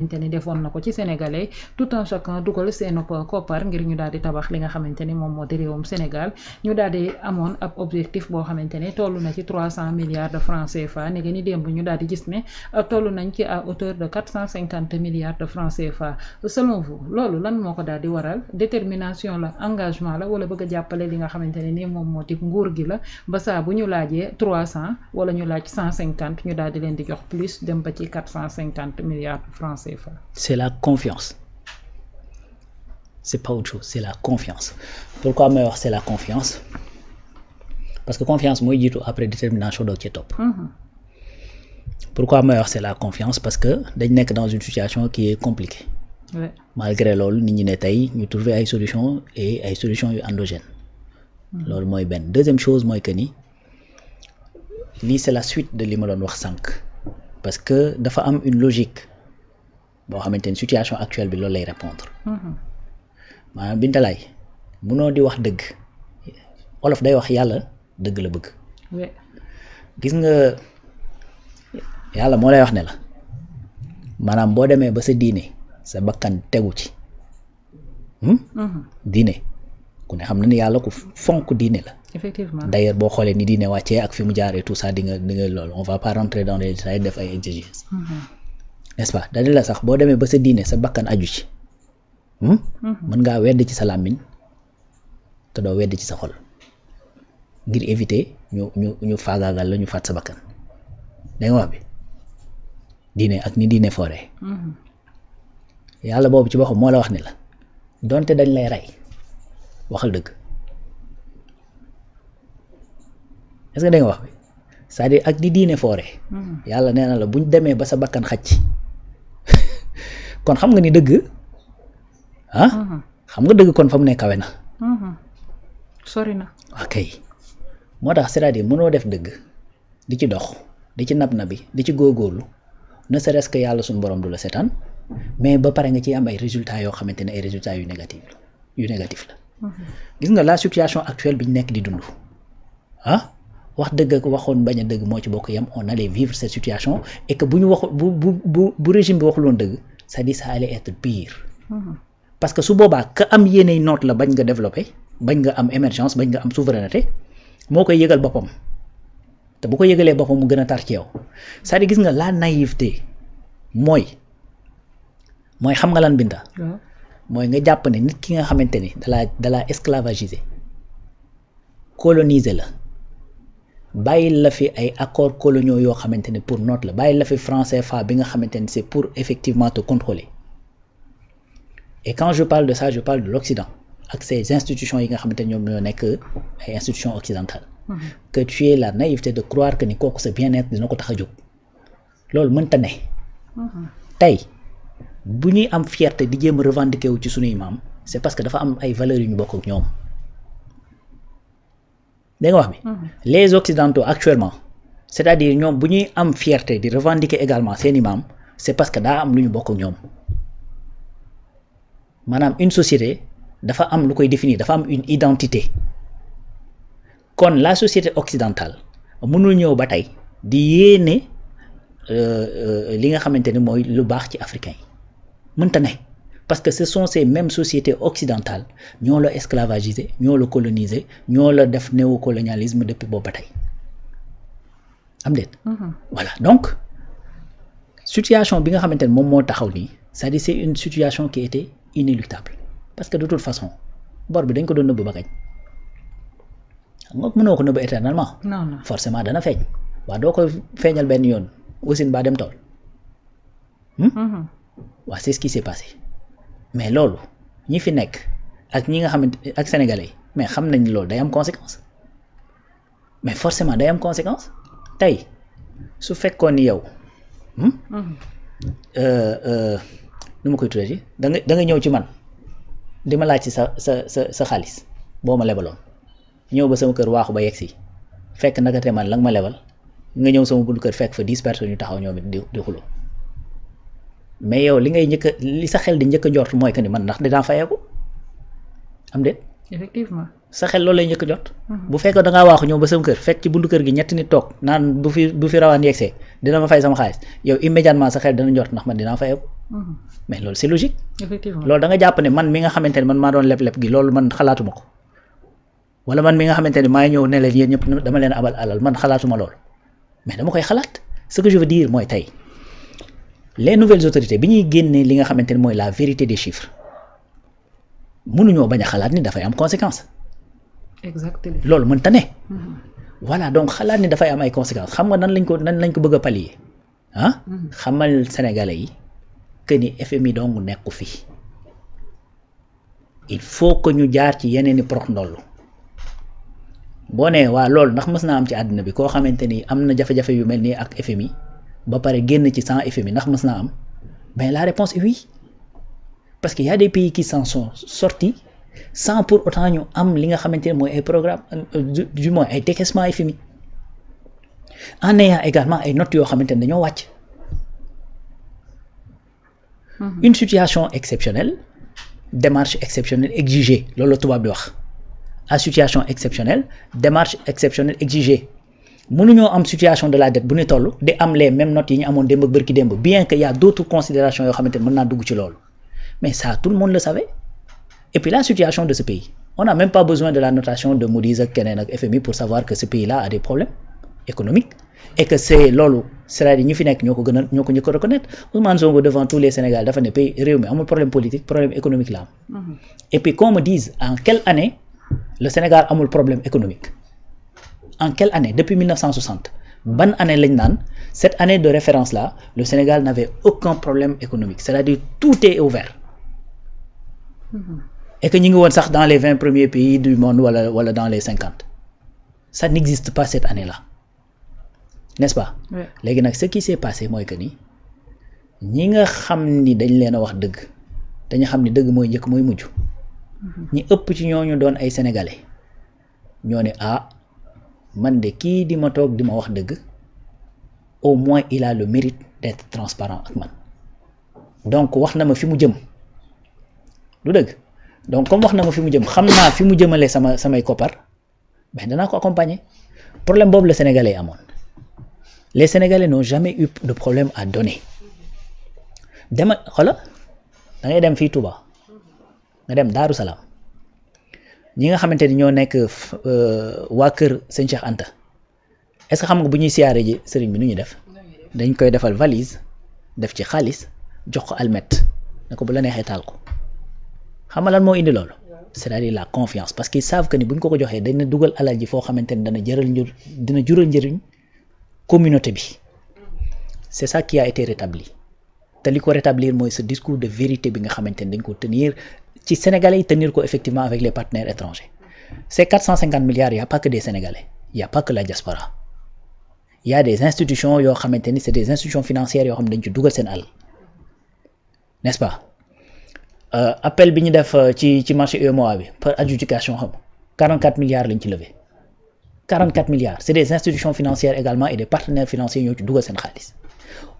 ni defoon na ko ci sénégalais tout un chacun dugal seen koppar ngir ñu daal di tabax li nga xamante ni moom moo di réewum Sénégal ñu daal di amoon ab objectif boo xamante ni toll na ci 300 milliards de francs CFA ne ni démb ñu daal di gis ne toll nañ ci à hauteur de 450 milliards de francs CFA selon vous loolu lan moo ko daal di waral détermination la engagement la wala bëgg a jàppale li nga xamante ne ni moom moo di nguur gi la ba saa bu ñu laajee 300 wala ñu laaj 150 ñu daal di leen di jox plus dem ba ci 450 milliards de francs CFA. C'est la confiance. C'est pas autre chose, c'est la confiance. Pourquoi may wax c'est la confiance? Parce que confiance mooy jiitu après détermination doog ci topp. Pourquoi may wax c'est la confiance? Parce que dañ nekk dans une situation qui est compliquée. Ouais. Malgré loolu nit ñi ne tey ñu trouver ay solutions et ay solutions yu endogènes. Loolu mooy benn. Deuxième chose mooy que ni lii c'est la suite de li ma doon wax sànq. Parce que dafa am une logique boo xamante ni situation actuelle bi loolu lay répondre. maanaam Bintalaay munoo di wax dëgg olof day wax yàlla dëgg la bëgg. gis nga yàlla moo lay wax ne la maanaam boo demee ba sa diine sa bakkan tegu ci. diine ku ne xam na ni yàlla ku fonk diine la. Effectivement. D'ailleurs boo xoolee ni diine wàccee ak fi mu jaaree tout ça di nga loolu on va pas rentrer dans les détails def ay exégèses. N'est-ce pas dañu la sax boo demee ba sa diine sa bakkan aju ci. mën ngaa wedd ci sa làmmiñ te doo wedd ci sa xol ngir éviter ñu faagaagal la ñu faat sa bakkan danga wax bi diine ak ni diine fooree. yàlla boobu ci boppam moo la wax ne la donte dañ lay rey waxal dëgg. est-ce que da nga wax bi c'est-à-dire ak di diine foore yàlla nee na la buñ demee ba sa bakkan xacc kon xam nga ni dëgg xam nga dëgg kon fa mu ne kawe na. sori na. ok moo tax c'est-à-dire mënoo def dëgg di ci dox di ci nab nabi di ci góorgóorlu ne serait-ce que yàlla suñu borom du la seetaan mais ba pare nga ciy am ay résultats yoo xamante ne ay résultats yu négatif la. gis nga la situation actuelle bi ñu nekk di dund wax dëgg ak waxoon bañ a dëgg moo ci bokk yam on allait vivre cette situation et que bu ñu wax bu régime bi waxuloon dëgg c'est-à-dire ça allait être pire. parce que su boobaa ka am yéeney noot la bañ nga développer bañ nga am émergence bañ nga am souveraineté moo koy yëgal boppam te bu ko yëgalee boppam mu gën a tar ci yow c'est-à-dire gis nga la naïveté mooy xam nga lan Binta. mooy nga jàpp ne nit ki nga xamante ni dalaa esclavagiser coloniser la. bàyyil la fi ay accords coloniaux yoo xamante ne pour note la bàyyil la fi franc CFA bi nga xamante ne c'est pour effectivement te contrôler et quand je parle de ça je parle de l'Occident ak ces institutions yi nga xamante ne ñoom ñoo nekk ay institutions occidentales. Que tu aies la naïveté de croire que ni kooku sa bien-être dina ko tax a jóg loolu mënta ne. tey bu ñuy am fierté di jéem a revendiquer wu ci sunuy maam c'est parce que dafa am ay valeurs yu ñu bokk ak ñoom. dégg nga wax bi les occidentaux actuellement c'est-à-dire ñoom bu ñuy am fierté di revendiquer également seeni maam c'est parce que daa am lu ñu bokk ak ñoom maanaam une société dafa am lu koy définir dafa am une identité kon la société occidentale mënul ñëw ba tey di yéene li nga xamante ne mooy lu baax ci africains yi mënta ne parce que ce sont ces mêmes sociétés occidentales ñoo la esclavagisé ñoo la colonisé ñoo la def néocolonialisme depuis boobu ba tey am déet. voilà donc situation bi nga xamante ne moom moo taxaw nii c'est-à-dire c'est une situation qui était inéluctable parce que de toute façon bor bi dañ ko doon nëbb ba kañ xam nga mënoo ko nëbb éternellement. non forcément dana feeñ waaw doo ko feeñal benn yoon wasin baa dem tool. waaw c'est ce qui s'est passé. mais loolu ñi fi nekk ak ñi nga xamante ak sénégalais yi mais xam nañ loolu day am conséquence mais forcément day am conséquence tey su fekkoon ni yow nu ma koy tuddee da nga ñëw ci man di ma laaj ci sa xaalis boo ma lebaloon ñëw ba sama kër waaxu ba yegg si fekk naka te man la nga ma lebal nga ñëw sama buntu kër fekk fa 10 personnes yu taxaw ñoom it di xuloo mais yow li ngay li sa xel di njëkk a njort mooy que ni man ndax dinaa fayeeku am déet effectivement sa xel loolu lay njëkk jot. bu fekkee da ngaa waaxu ñëw ba sama kër fekk ci buntu kër gi ñetti nit toog naan bu fi rawaan yegsee dina ma fay sama xaalis yow immédiatement sa xel dana jot ndax man dinaa fayeeku. mais loolu c'est logique. effectivement loolu da nga jàpp ne man mi nga xamante ne man maa doon leb gi loolu man xalaatuma ko wala man mi nga xamante ne maa ñëw ne leen yéen ñëpp dama leen abal alal man xalaatuma loolu mais dama koy xalaat ce que je veux dire mooy tey les nouvelles autorités bi ñuy génnee li nga xamante ne mooy la vérité des chiffres mënuñoo bañ a xalaat ni dafay am conséquence. exactement loolu mënta ne. voilà donc xalaat ni dafay am ay conséquences xam nga nan lañ ko bëgg a pallier ah. xamal sénégalais yi que ni FMI dong nekku fi il faut que ñu jaar ci yeneen i prox ndollu boo nee waa loolu ndax mës naa am ci àddina bi koo xamante ni am na jafe-jafe yu mel nii ak FMI ba pare génn ci sans FMI ndax mës naa am mais la réponse est oui parce que y a des pays qui s'en sont sortis sans pour autant ñu am li nga xamante ne mooy ay programme du moins ay décaissement FMI en ayant également ay notes yoo xamante ne dañoo wàcc. Une situation exceptionnelle démarche exceptionnelle exigée loolu la tubaab di wax à situation exceptionnelle démarche exceptionnelle exigée mënuñoo am situation de la dette bu ñu toll di am les mêmes notes yi ñu amoon démb ak bërki démb bien que y a d'autres considérations yoo xamante ne mën naa dugg ci loolu mais ça tout le monde le savait et puis la situation de ce pays on n'a même pas besoin de la notation de Moody's ak keneen ak FMI pour savoir que ce pays-là a des problèmes économiques et que c'est loolu c'est-à-dire ñu fi nekk ñoo ko njëkk a reconnaître Ousmane Sonko devant tous les Sénégalais dafa ne pays réew mi amul problème politique problème économique la am et puis qu'on me dise en quelle année le Sénégal amul problème économique en quelle année depuis 1960 ban année lañ naan cette année de référence là le Sénégal n'avait aucun problème économique c'est-à-dire tout est ouvert et que ñu ngi woon sax dans les 20 premiers pays du monde wala dans les 50 ça n'existe pas cette année-là n'est-ce pas léegi nag ce qui s'est passé mooy que ni ñi nga xam ni dañ leen a wax dëgg dañu xam ni dëgg mooy njëkk mooy mujj ñi ëpp ci ñooñu doon ay sénégalais ñoo ne ah man de kii di ma toog di ma wax dëgg au moins il a le mérite d'être transparent ak man donc wax na ma fi mu jëm du dëgg donc comme wax na ma fi mu jëm xam naa fi mu jëmale samay koppar mais danaa ko accompagner problème boobu la sénégalais amoon les sénégalais n'ont jamais eu de problème à donner dema xola da ngay dem fii Touba nga dem Daaru Salaam ñi nga xamante ni ñoo nekk waa kër Sëñ Cheikh Anta est-ce que xam nga bu ñuy siyaare ji sëriñ bi nu ñuy def dañ koy defal valise def ci xaalis jox ko almet ne ko bu la neexee taal ko xam nga lan moo indi loolu c'est-à-dire la confiance parce qu'ils savent que ni bu ñu ko joxee dañ na dugal alal ji foo xamante ni dina jural njëriñ communauté bi c'est ça qui a été rétabli te li ko rétablir mooy ce discours de vérité bi nga xamante ni dañ ko tenir ci Sénégalais yi tenir ko effectivement avec les partenaires étrangers ces 450 milliards il y a pas que des Sénégalais il y a pas que la diaspora il y a des institutions yoo xamante ni c'est des institutions financières yoo xam ne dañ ci dugal seen àll n'est-ce pas appel bi ñu def ci marché UEMOA bi par adjudication xam 44 milliards lañ ci levé 44 milliards c'est des institutions financières également et des partenaires financiers ñoo ci dugal seen xaalis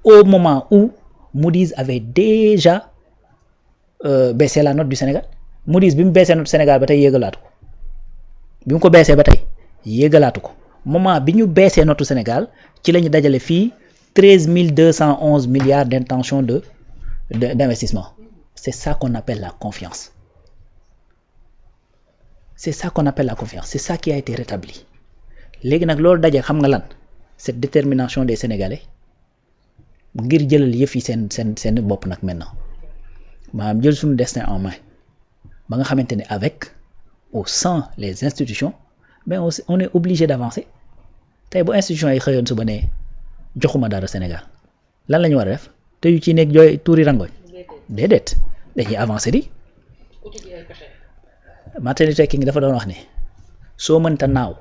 au moment où Moody's avait déjà baissé la note du Sénégal Moody's bi mu baissé note Sénégal ba tey yéegalaatu ko bi mu ko baissé ba tey yéegalaatu ko moment bi ñu baissé notu Sénégal ci la ñu dajale fii 13 211 milliards d'intention d'investissement c'est ça qu'on appelle la confiance c'est ça qu'on appelle la confiance c'est ça qui a été rétabli léegi nag loolu daje xam nga lan cette détermination des Sénégalais ngir jëlal yëf yi seen bopp nag maintenant maanaam jël suñu destin en main ba nga xamante ne avec ou sans les institutions mais on est obligé d'avancer tey bu institutions yi xëyoon suba ne joxuma dara Sénégal lan la ñu war a def te yu ci nekk jooy tuuri rangoñ déedéet dañuy avancer di Martin Luther King dafa doon wax ne soo mënta naaw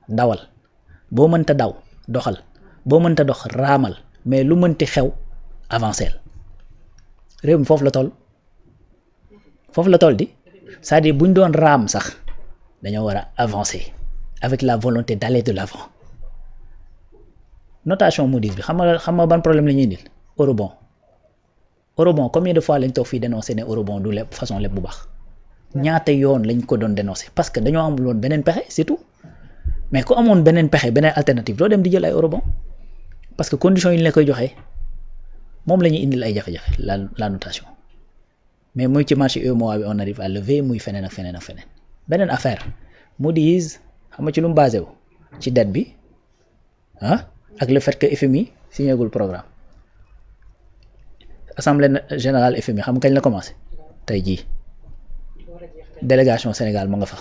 dawal boo mënta daw doxal boo mënta dox raamal mais lu mënti xew avancer réew mi foofu la toll di c'est-à-dire bu ñu doon raam sax dañoo war a avancer avec la volonté d'aller de l'avant notation Moody's bi xam nga ban problème la ñuy indil eurobond combien de fois lañ toog fii dénoncer ne eurobond du lépp façon lépp bu baax ñaata yoon lañ ko doon dénoncer parce que dañoo amul woon beneen pexe c'est tout mais ku amoon beneen pexe beneen alternative doo dem di jël ay eurobond parce que conditions yi ñu la koy joxee moom la ñuy indil ay jafe-jafe la notation mais muy ci marché UEMOA bi on arrive à lever muy feneen ak feneen ak feneen beneen affaire Moody's xam nga ci lu mu basé wu ci dette bi ak le fait que FMI signéegul programme assemblée générale FMI xam nga kañ la commencé tey jii délégation Sénégal mu nga fa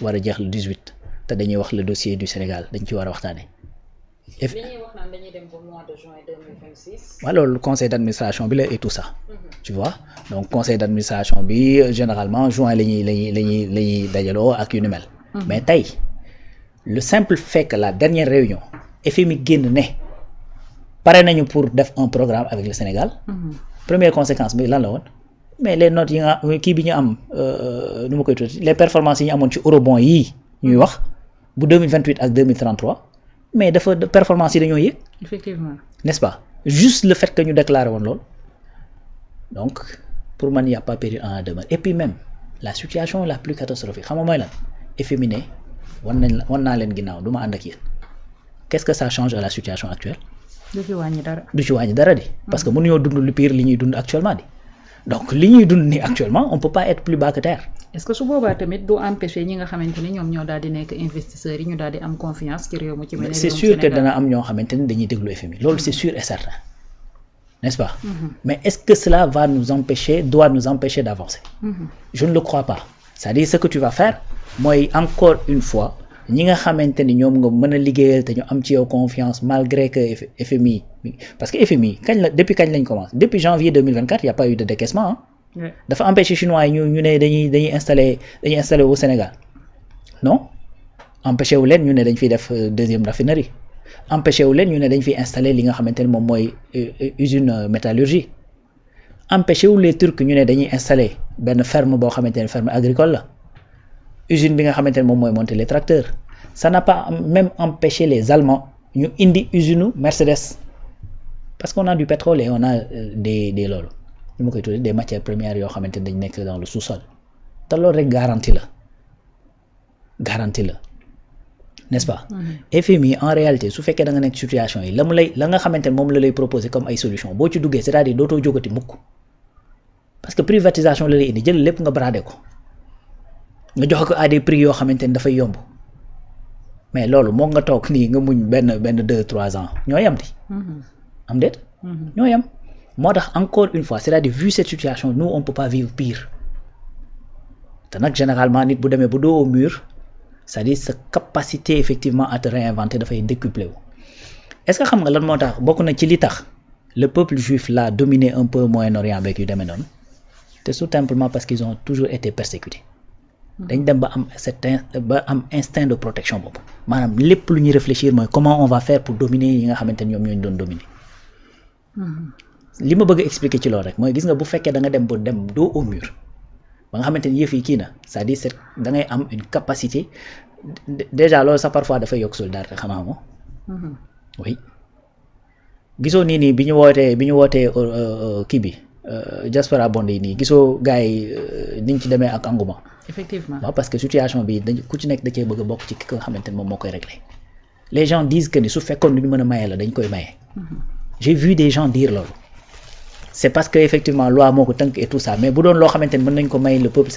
war a jeex le 18 te dañuy wax le dossier du Sénégal dañ ci war a waxtaanee. li ñuy wax naan dañuy dem ba mois de juin 2026. waaw loolu conseil d'administration bi la et tout ça. Tu vois donc conseil d'administration bi généralement juin la ñuy dajaloo ak yu ni mel. mais tey le simple fait que la dernière réunion FMI génn ne pare nañu pour def un programme avec le Sénégal. Première conséquence bi lan la woon mais les notes yi nga kii bi ñu am nu ma koy tuddee les performances yi ñu amoon ci eurobond yii ñuy wax bu 2028 ak 2033 mais dafa performance yi dañoo yéeg. Effectivement. N'est-ce pas juste le fait que ñu déclaré woon loolu donc pour man y a pas péril en la demeure et puis même la situation la plus catastrophique xam nga mooy lan FMI ne wan naa leen ginnaaw du ma ànd ak yéen qu'est-ce que ça change à la situation actuelle. du ci wàññi dara. du ci wàññi dara di. parce que mënuñoo dund lu pire li ñuy dund actuellement di donc li ñuy dund nii actuellement on peut pas être plus bas que terre. est-ce que su boobaa tamit du empêcher ñi nga xamante ni ñoom ñoo daal di nekk investisseurs yi ñu daal di am confiance ci réew mi ci. c'est sûr que dana am ñoo xamante ni dañuy déglu FMI loolu c'est sûr et certain n'est-ce pas. mais est-ce que cela doit nous empêcher d'avancer. je ne le crois pas c'est-à-dire ce que tu vas faire mooy encore une fois. ñi nga xamante ni ñoom nga mën a liggéeyal te ñu am ci yow confiance malgré que FMI parce que FMI depuis kañ lañ commencé depuis janvier 2024 il y a pas eu de décaissement dafa empêché chinois yi ñu ne dañuy installer au Sénégal non empêché wu leen ñu ne dañ fiy def deuxième raffinerie empêché wu leen ñu ne dañ fiy installer li nga xamante ni moom mooy usine métallurgie empêché wu les Turcs ñu ne dañuy installer benn ferme boo xamante ne ferme agricole la usine bi nga xamante ne moom mooy monter les tracteurs ça n'a pas même empêché les Allemands ñu indi usine Mercedes parce qu'on a du pétrole et on a des loolu ñu ma koy tuddee des matières premières yoo xamante ne dañ nekk dans le sous-sol te loolu rek garantie la n'est-ce pas. FMI en réalité su fekkee da nga nekk situation yi la nga xamante ne moom la lay proposer comme ay solution boo ci duggee c'est-à-dire dootoo jógati mukk parce que privatisation la lay indi jël lépp nga brader ko. nga joxe ko à des prix yoo xamante ni dafay yomb mais loolu moo nga toog nii nga muñ benn 2-3 ans ñoo yam di am déet ñoo yam moo tax encore une fois c'est-à-dire vu cette situation nous on peut pas vivre pire te nag généralement nit bu demee bu doo au mur c'est-à-dire sa capacité effectivement à te réinventer dafay décupler wu est-ce que xam nga lan moo tax bokk na ci li tax le peuple juif l'a dominé un peu Moyen-Orient avec yu demee noonu te tout simplement parce qu'ils ont toujours été persécutés dañ dem ba am instinct de protection boobu maanaam lépp lu ñuy réfléchir mooy comment on va faire pour dominer yi nga xamante ni ñoom ñooñu doon dominer li ma bëgg a expliquer ci loolu rek mooy gis nga bu fekkee da nga dem ba dem dos au mur ba nga xamante ni yëf yi kii na c'est-à-dire c'est da ngay am une capacité déjà loolu sax parfois dafay yokk solidarité xanaa moom oui gisoo nii bi ñu wootee kii bi diaspora bond yi nii gisoo gars yi niñ ci demee ak engouement. Effectivement. waaw parce que situation bi ku ci nekk da cee bëgg a bokk ci ki nga xamante ne moom moo koy régler les gens disent que ni su fekkoon lu ñu mën a maye la dañ koy maye. j'ai vu des gens dire loolu c'est parce que effectivement loi moo ko tënk et tout ça mais bu doon loo xamante ne mën nañ ko may le peuple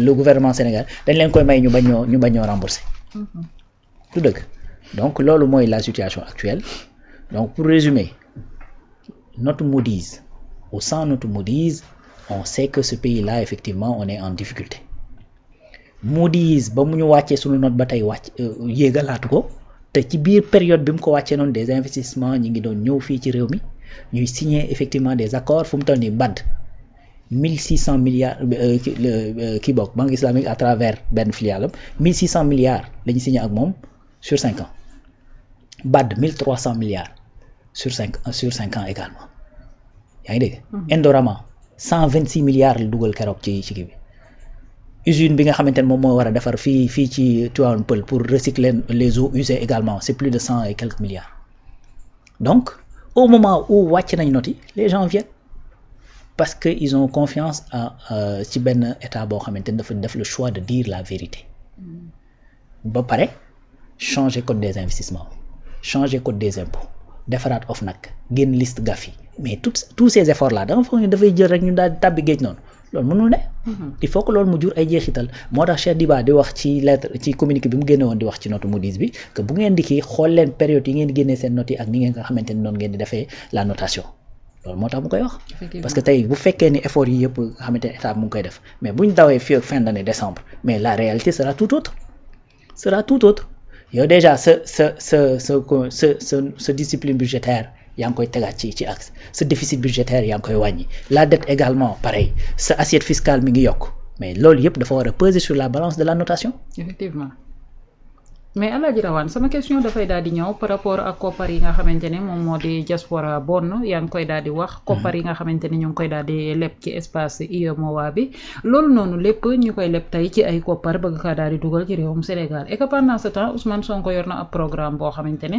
le gouvernement Sénégal dañ leen koy may ñu bañ ñoo rembourser. tout dëgg donc loolu mooy la situation actuelle donc pour résumer notre Moody's ou sans notre Moody's on sait que ce pays-là effectivement on est en difficulté. Moody's ba mu ñu wàccee suñu note ba tey yéegalaatu ko te ci biir période bi mu ko wàccee noonu des investissements ñi ngi doon ñëw fii ci réew mi ñuy signer effectivement des accords fu mu toll nii BAD 1600 milliards kii bokk Banque islamique à travers benn filiale am 1600 milliards la ñu signé ak moom sur 5 ans BAD 1300 milliards sur 5 ans également yaa ngi dégg. Indorama 126 milliards la dugal keroog ci kii bi. usine bi nga xamante ne moom moo war a defar fii ci Tivaouane Peulh pour recycler les eaux usées également c'est plus de 100 et quelques milliards donc au moment où wàcc nañ noti les gens viennent parce que ils ont confiance ci benn état boo xamante ni dafa def le choix de dire la vérité ba pare changer code des investissements changer code des impôts defaraat OFNAC génn liste GAFI mais tous ces efforts là da nga foog ne dafay jël rek ñu daal di tàbbi géej noonu loolu mënul ne. il faut que loolu mu jur ay jeexital moo tax Cheikh Diba di wax ci lettre ci communiqué bi mu génne woon di wax ci note Moody's bi que bu ngeen di kii xool leen période yi ngeen di génnee seen notes yi ak ni ngeen nga xamante ni noonu ngeen di defee la notation loolu moo tax mu koy wax. parce que tey bu fekkee ni effort yi yëpp nga xamante ne état mu ngi koy def mais bu ñu dawee fii ak fin d'année décembre mais la réalité sera tout autre yow déjà sa discipline budgétaire yaa ngi koy tegaat ci axe sa déficit budgétaire yaa ngi koy wàññi la dette également pareil sa assiette fiscale mi ngi yokk mais loolu yëpp dafa war a peser sur la balance de la notation. effectivement mais Alaaji Rawane sama question dafay daal di ñëw par rapport ak koppar yi nga xamante ne moom moo di diaspora bonne yaa ngi koy daal di wax. koppar yi nga xamante ne ñu ngi koy daal di leb ci espace UEMOA bi loolu noonu lépp ñu koy leb tey ci ay koppar bëgg kaa daal di dugal ci réewum Sénégal et que pendant ce temps Ousmane Sonko yor na ab programme boo xamante ne